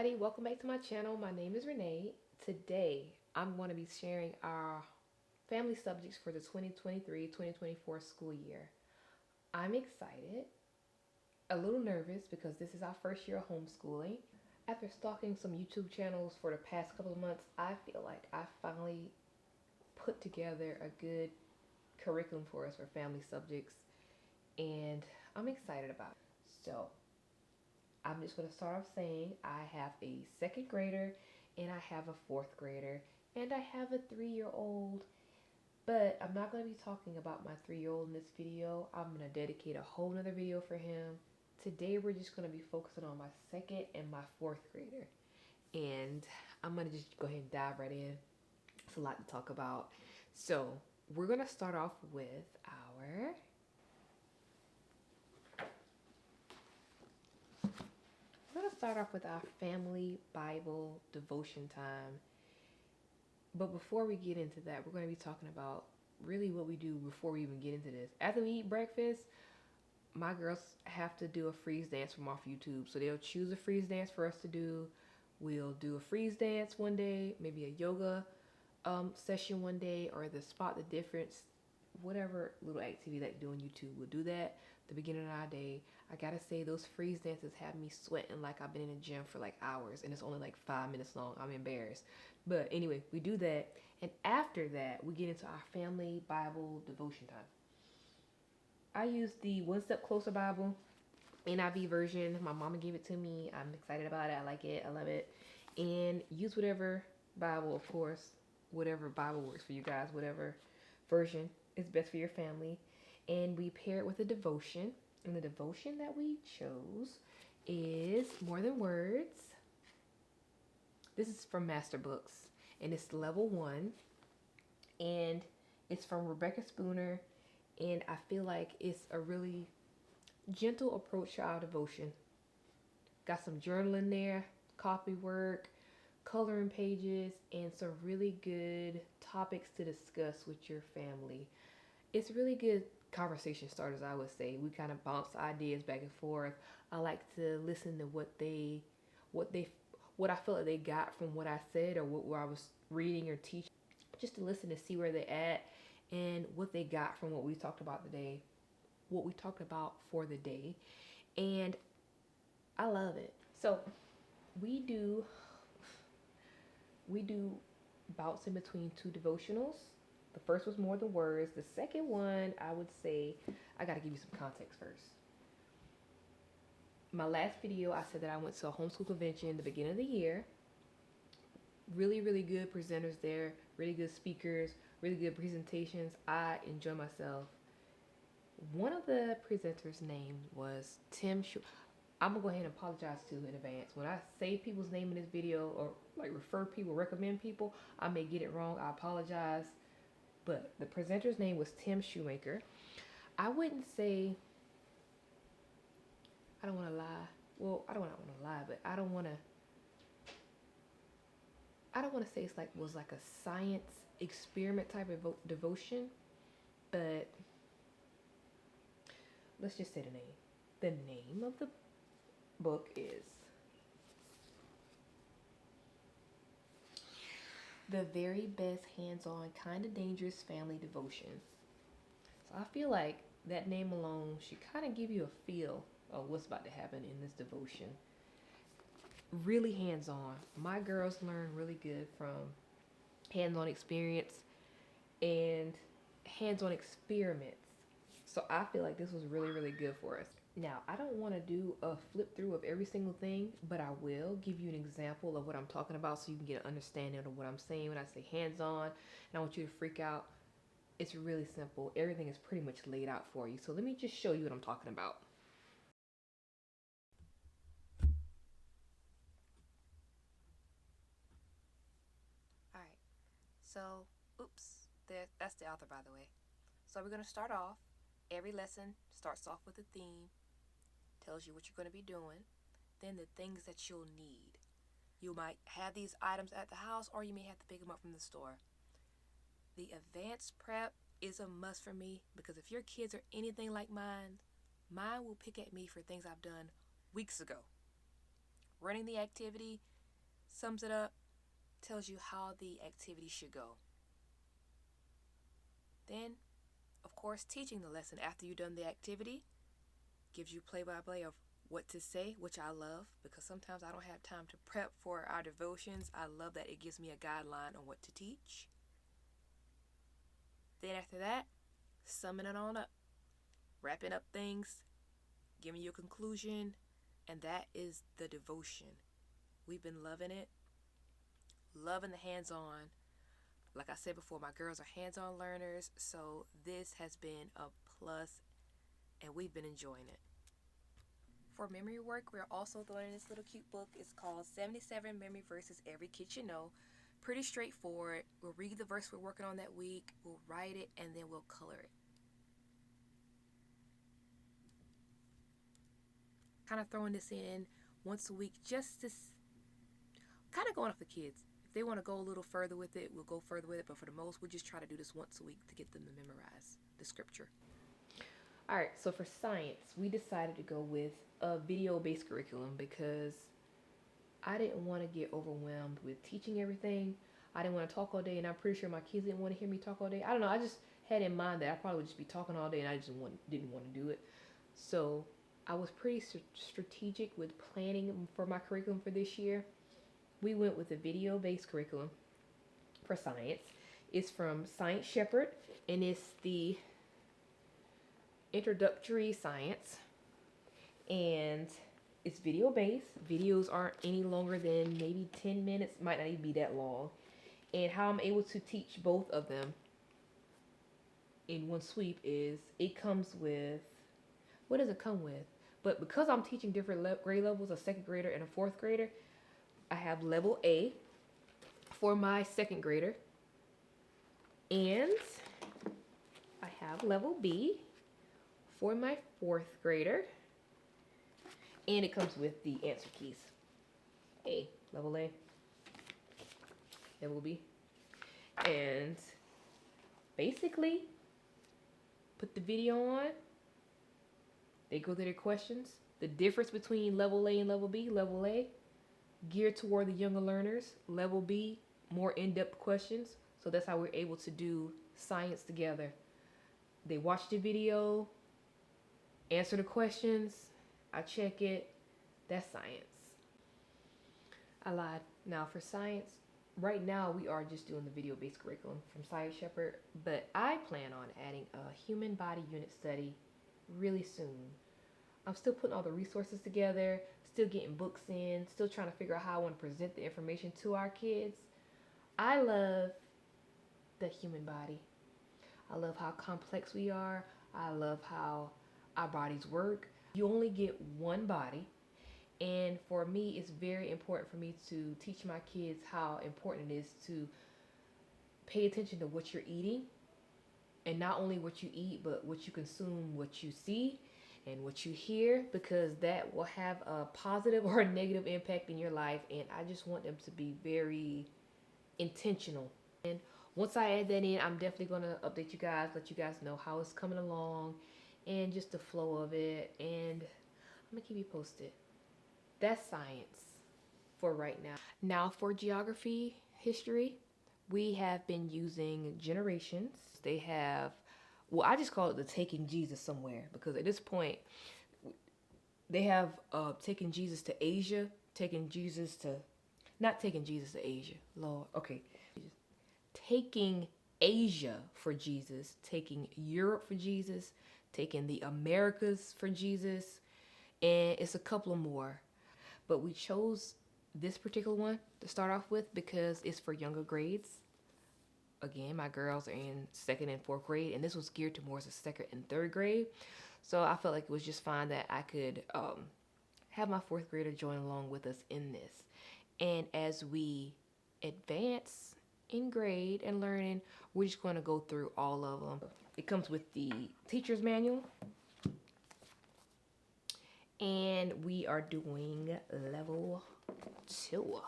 everybody, welcome back to my channel. My name is Renee. Today I'm going to be sharing our family subjects for the 2023-2024 school year. I'm excited, a little nervous because this is our first year of homeschooling. After stalking some YouTube channels for the past couple of months, I feel like I finally put together a good curriculum for us for family subjects, and I'm excited about it. So I'm just going to start off saying I have a second grader and I have a fourth grader and I have a 3-year-old, but I'm not going to be talking about my 3-year-old in this video. I'm going to dedicate a whole nother video for him. Today we're just going to be focusing on my second and my fourth grader, and I'm going to just go ahead and dive right in. It's a lot to talk about. So we're going to start off with our family Bible devotion time. But before we get into that, we're going to be talking about really what we do before we even get into this. After we eat breakfast, my girls have to do a freeze dance from off YouTube. So they'll choose a freeze dance for us to do. We'll do a freeze dance one day, maybe a yoga session one day, or the spot the difference, whatever little activity that you do on YouTube. We'll do that at the beginning of our day. I gotta say, those freeze dances have me sweating like I've been in the gym for like hours, and it's only like 5 minutes long. I'm embarrassed. But anyway, we do that, and after that, we get into our family Bible devotion time. I use the One Step Closer Bible, NIV version. My mama gave it to me. I'm excited about it. I like it. I love it. And use whatever Bible, of course, whatever Bible works for you guys, whatever version is best for your family. And we pair it with a devotion. And the devotion that we chose is More Than Words. This is from Master Books, and it's level 1. And it's from Rebecca Spooner. And I feel like it's a really gentle approach to our devotion. Got some journaling there, copy work, coloring pages, and some really good topics to discuss with your family. It's really good conversation starters, I would say. We kind of bounce ideas back and forth. I like to listen to what I feel like they got from what I said, or what I was reading or teaching, just to listen to see where they're at and what they got from what we talked about today, what we talked about for the day. And I love it. So we do bouts in between 2 devotionals. The first was More Than Words. The second one, I would say, I got to give you some context first. My last video, I said that I went to a homeschool convention in the beginning of the year. Really, really good presenters there, really good speakers, really good presentations. I enjoy myself. One of the presenters' name was Tim Shu. I'm going to go ahead and apologize to in advance. When I say people's name in this video, or like refer people, recommend people, I may get it wrong. I apologize. But the presenter's name was Tim Shoemaker. I wouldn't say, I don't want to lie. Well, I don't want to lie, but I don't want to say was like a science experiment type of devotion, but let's just say the name. The name of the book is The Very Best Hands-On Kinda Dangerous Family Devotion. So I feel like that name alone should kind of give you a feel of what's about to happen in this devotion. Really hands-on. My girls learn really good from hands-on experience and hands-on experiments. So I feel like this was really, really good for us. Now, I don't want to do a flip through of every single thing, but I will give you an example of what I'm talking about so you can get an understanding of what I'm saying when I say hands-on. And I want you to freak out. It's really simple. Everything is pretty much laid out for you. So let me just show you what I'm talking about. All right. So, that's the author, by the way. So we're going to start off. Every lesson starts off with a theme. Tells you what you're going to be doing, then the things that you'll need. You might have these items at the house, or you may have to pick them up from the store. The advanced prep is a must for me, because if your kids are anything like mine will pick at me for things I've done weeks ago. Running the activity sums it up, tells you how the activity should go. Then, of course, teaching the lesson after you've done the activity gives you play-by-play of what to say, which I love because sometimes I don't have time to prep for our devotions. I love that it gives me a guideline on what to teach. Then after that, summing it on up, wrapping up things, giving you a conclusion, and that is the devotion. We've been loving it, loving the hands-on. Like I said before, my girls are hands-on learners, so this has been a plus, and we've been enjoying it. For memory work, we're also throwing in this little cute book. It's called 77 Memory Verses Every Kid Should Know. Pretty straightforward. We'll read the verse we're working on that week, we'll write it, and then we'll color it. Kind of throwing this in once a week just to kind of going off the kids. If they want to go a little further with it, we'll go further with it. But for the most, we'll just try to do this once a week to get them to memorize the scripture. All right, so for science, we decided to go with a video-based curriculum because I didn't want to get overwhelmed with teaching everything. I didn't want to talk all day, and I'm pretty sure my kids didn't want to hear me talk all day. I don't know. I just had in mind that I probably would just be talking all day, and I just didn't want to do it. So I was pretty strategic with planning for my curriculum for this year. We went with a video-based curriculum for science. It's from Science Shepherd, and it's the introductory science, and it's video-based. Videos aren't any longer than maybe 10 minutes, might not even be that long. And how I'm able to teach both of them in one sweep is it comes with, what does it come with? But because I'm teaching different grade levels, a second grader and a fourth grader, I have level A for my second grader, and I have level B for my fourth grader, and it comes with the answer keys. Level A, level B, and basically put the video on, they go through their questions. The difference between level A and level B: level A, geared toward the younger learners; level B, more in-depth questions. So that's how we're able to do science together. They watch the video, answer the questions, I check it. That's science. I lied. Now for science, right now we are just doing the video-based curriculum from Science Shepherd, but I plan on adding a human body unit study really soon. I'm still putting all the resources together, still getting books in, still trying to figure out how I want to present the information to our kids. I love the human body. I love how complex we are. I love how our bodies work. You only get one body, and for me, it's very important for me to teach my kids how important it is to pay attention to what you're eating, and not only what you eat, but what you consume, what you see, and what you hear, because that will have a positive or a negative impact in your life, and I just want them to be very intentional. And once I add that in, I'm definitely going to update you guys, let you guys know how it's coming along, and just the flow of it, and I'm going to keep you posted. That's science for right now. Now for geography, history, we have been using generations. They have, well, I just call it the Taking Jesus Somewhere, because at this point, they have taken Jesus to Asia, taking Jesus to, not taking Jesus to Asia, Lord, okay. Taking Asia for Jesus, taking Europe for Jesus, taking the Americas for Jesus, and it's a couple of more. But we chose this particular one to start off with because it's for younger grades. Again, my girls are in second and fourth grade, and this was geared to more as a second and third grade. So I felt like it was just fine that I could have my fourth grader join along with us in this. And as we advance in grade and learning, we're just going to go through all of them. It comes with the teacher's manual. And we are doing level 2.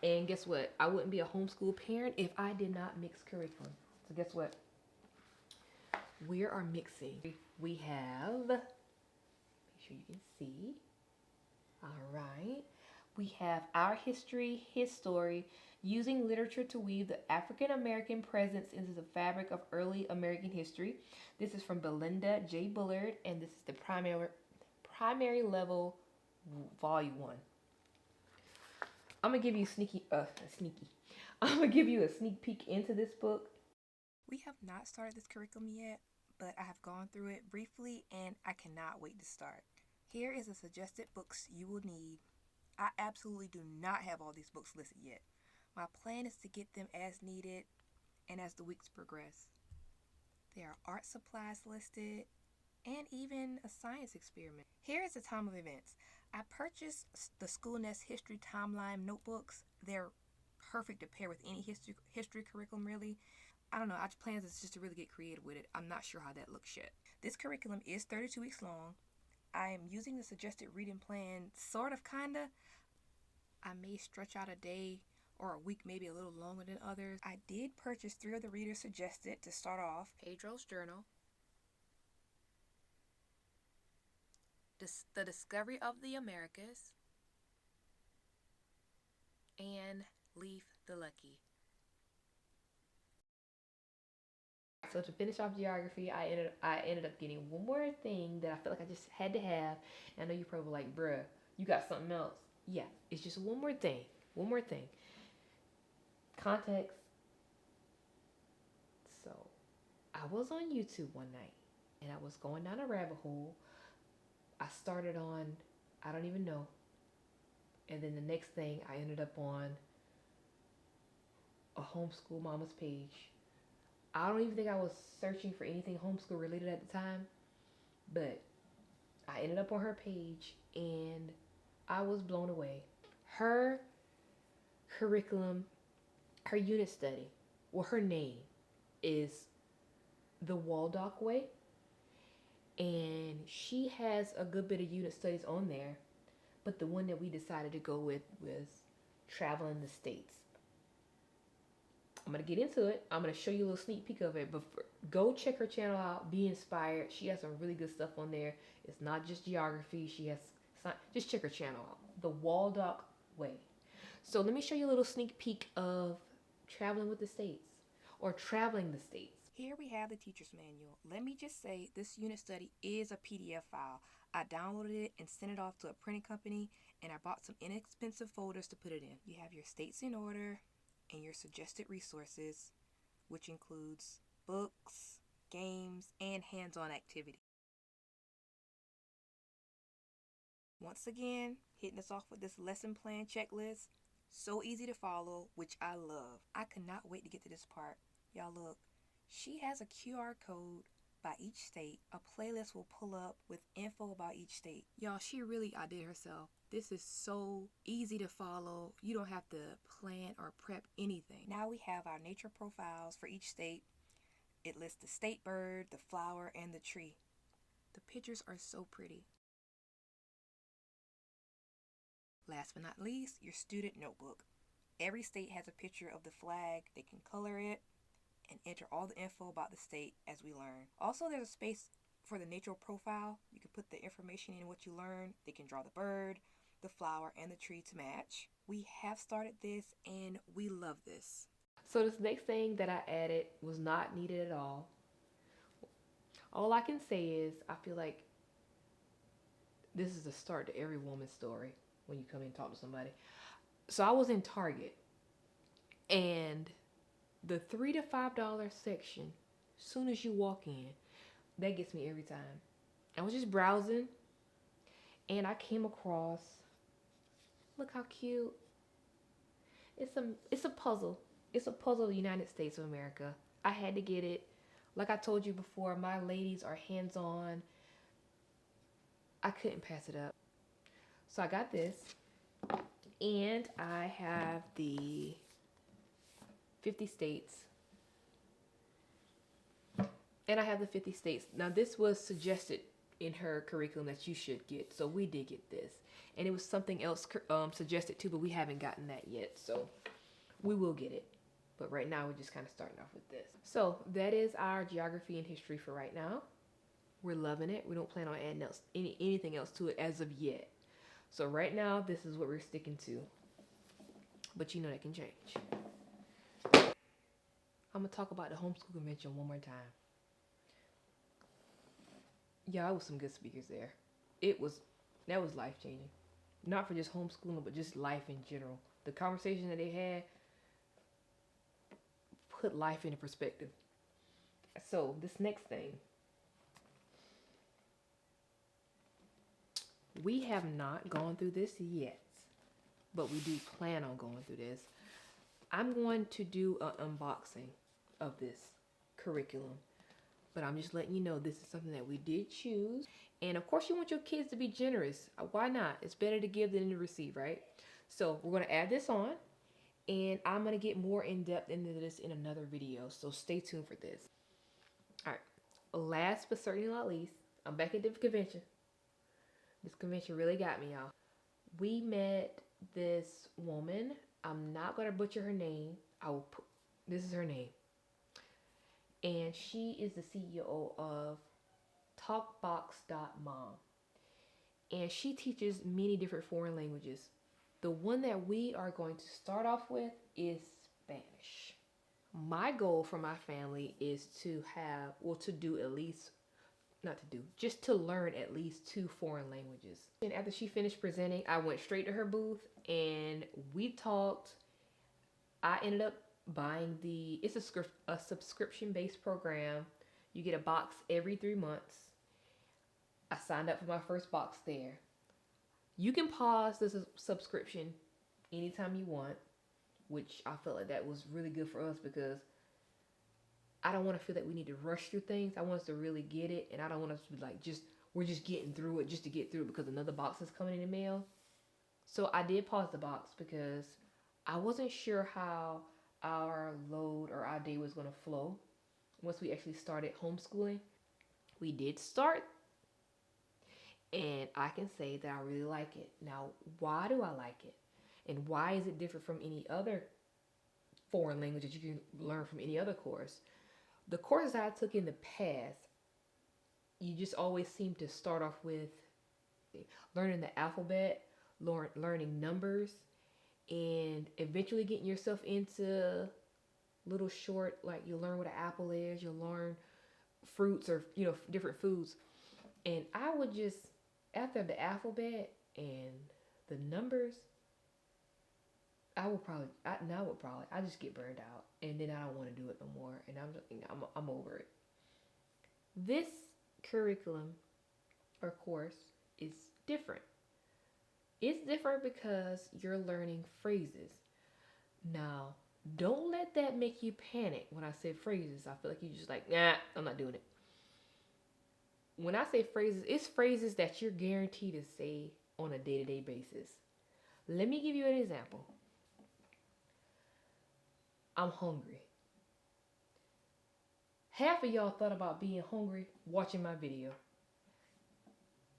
And guess what? I wouldn't be a homeschool parent if I did not mix curriculum. So guess what? We are mixing. We have, make sure you can see. All right. We have Our History, His Story, Using Literature to Weave the African American Presence into the Fabric of Early American History. This is from Belinda J. Bullard, and this is the primary level volume 1. I'm gonna give you I'm gonna give you a sneak peek into this book. We have not started this curriculum yet, but I have gone through it briefly and I cannot wait to start. Here is the suggested books you will need. I absolutely do not have all these books listed yet. My plan is to get them as needed and as the weeks progress. There are art supplies listed and even a science experiment. Here is the time of events. I purchased the School Nest History Timeline notebooks. They're perfect to pair with any history curriculum, really. I don't know, I plan is just to really get creative with it. I'm not sure how that looks yet. This curriculum is 32 weeks long. I am using the suggested reading plan, sort of, kinda. I may stretch out a day or a week, maybe a little longer than others. I did purchase 3 of the readers suggested to start off. Pedro's Journal, The Discovery of the Americas, and Leaf the Lucky. So to finish off geography, I ended up getting one more thing that I felt like I just had to have. And I know you're probably like, bruh, you got something else. Yeah, it's just one more thing. One more thing. Context. So I was on YouTube one night and I was going down a rabbit hole. I started on, I don't even know. And then the next thing, I ended up on a homeschool mama's page. I don't even think I was searching for anything homeschool related at the time, but I ended up on her page and I was blown away. Her curriculum, her unit study, well, her name is The Waldock Way, and she has a good bit of unit studies on there, but the one that we decided to go with was Traveling the States. I'm going to get into it. I'm going to show you a little sneak peek of it, but go check her channel out. Be inspired. She has some really good stuff on there. It's not just geography. She has just check her channel out. The Waldock Way. So let me show you a little sneak peek of Traveling with the States or Traveling the States. Here we have the teacher's manual. Let me just say this unit study is a PDF file. I downloaded it and sent it off to a printing company, and I bought some inexpensive folders to put it in. You have your states in order and your suggested resources, which includes books, games, and hands-on activities. Once again, hitting us off with this lesson plan checklist. So easy to follow, which I love. I could not wait to get to this part. Y'all look, she has a QR code by each state. A playlist will pull up with info about each state. Y'all, she really outdid herself. This is so easy to follow. You don't have to plan or prep anything. Now we have our nature profiles for each state. It lists the state bird, the flower, and the tree. The pictures are so pretty. Last but not least, your student notebook. Every state has a picture of the flag. They can color it and enter all the info about the state as we learn. Also, there's a space for the nature profile. You can put the information in what you learn. They can draw the bird, the flower, and the tree to match. We have started this and we love this. So this next thing that I added was not needed at all. All I can say is I feel like this is the start to every woman's story when you come in and talk to somebody. So I was in Target and the $3 to $5 section, soon as you walk in, that gets me every time. I was just browsing and I came across, look how cute. It's a puzzle. It's a puzzle of the United States of America. I had to get it. Like I told you before, my ladies are hands-on. I couldn't pass it up. So I got this, and I have the 50 states. And I have the 50 states. Now this was suggested in her curriculum that you should get, so we did get this. And it was something else suggested too, but we haven't gotten that yet, so we will get it. But right now we're just kind of starting off with this. So that is our geography and history for right now. We're loving it. We don't plan on adding anything else to it as of yet. So right now, this is what we're sticking to. But you know that can change. I'm going to talk about the homeschool convention one more time. Yeah, it was some good speakers there. That was life-changing. Not for just homeschooling, but just life in general. The conversation that they had put life into perspective. So this next thing, we have not gone through this yet, but we do plan on going through this. I'm going to do an unboxing of this curriculum, but I'm just letting you know this is something that we did choose. And of course, you want your kids to be generous. Why not? It's better to give than to receive, right? So we're going to add this on, and I'm going to get more in depth into this in another video. So stay tuned for this. All right. Last but certainly not least, I'm back at the convention. This convention really got me, y'all. We met this woman. I'm not going to butcher her name. This is her name. And she is the CEO of talkbox.mom. And she teaches many different foreign languages. The one that we are going to start off with is Spanish. My goal for my family is to just to learn at least 2 foreign languages. And after she finished presenting, I went straight to her booth and we talked. I ended up buying it's a subscription-based program. You get a box every 3 months. I signed up for my first box there. You can pause the subscription anytime you want, which I felt like that was really good for us because I don't want to feel that we need to rush through things. I want us to really get it, and I don't want us to be like we're just getting through it just to get through it because another box is coming in the mail. So I did pause the box because I wasn't sure how our load or our day was going to flow once we actually started homeschooling. We did start, and I can say that I really like it. Now, why do I like it? And why is it different from any other foreign language that you can learn from any other course? The courses I took in the past, you just always seem to start off with learning the alphabet, learning numbers, and eventually getting yourself into little short, like you'll learn what an apple is, you'll learn fruits or, different foods. And I would just, after the alphabet and the numbers, I just get burned out, and then I don't want to do it no more, and I'm over it. This curriculum or course is different. It's different because you're learning phrases. Now, don't let that make you panic when I say phrases. I feel like you're just like, nah, I'm not doing it. When I say phrases, it's phrases that you're guaranteed to say on a day-to-day basis. Let me give you an example. I'm hungry. Half of y'all thought about being hungry watching my video.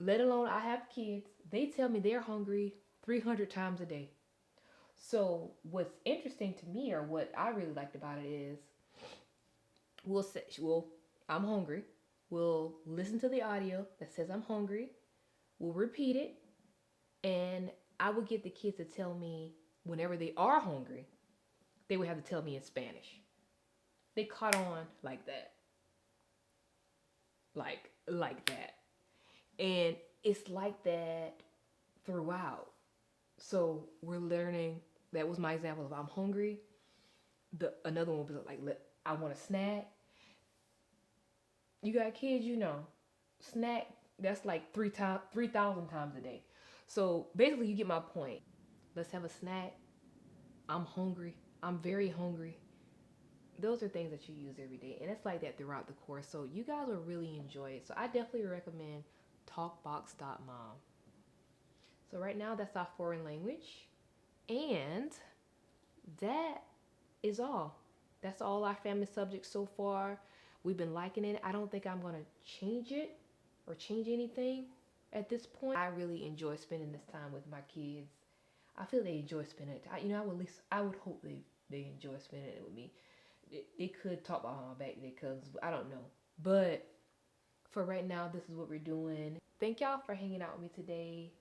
Let alone I have kids. They tell me they're hungry 300 times a day. So what's interesting to me, or what I really liked about it, is I'm hungry. We'll listen to the audio that says I'm hungry. We'll repeat it. And I would get the kids to tell me whenever they are hungry, they would have to tell me in Spanish. They caught on like that. Like that. And it's like that throughout. So we're learning. That was my example of I'm hungry. Another one was like, I want a snack. You got kids, snack, that's like 3,000 times a day. So basically you get my point. Let's have a snack. I'm hungry. I'm very hungry. Those are things that you use every day. And it's like that throughout the course. So you guys will really enjoy it. So I definitely recommend talkbox.mom. So right now that's our foreign language. And that is all. That's all our family subjects so far. We've been liking it. I don't think I'm going to change it or change anything at this point. I really enjoy spending this time with my kids. I feel they enjoy spending it. I would hope they enjoy spending it with me. They could talk behind my back to their cousins, but I don't know. But for right now, this is what we're doing. Thank y'all for hanging out with me today.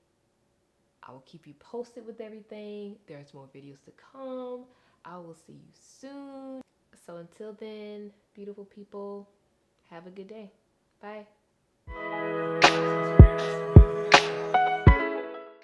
I will keep you posted with everything. There's more videos to come. I will see you soon. So until then, beautiful people, have a good day. Bye.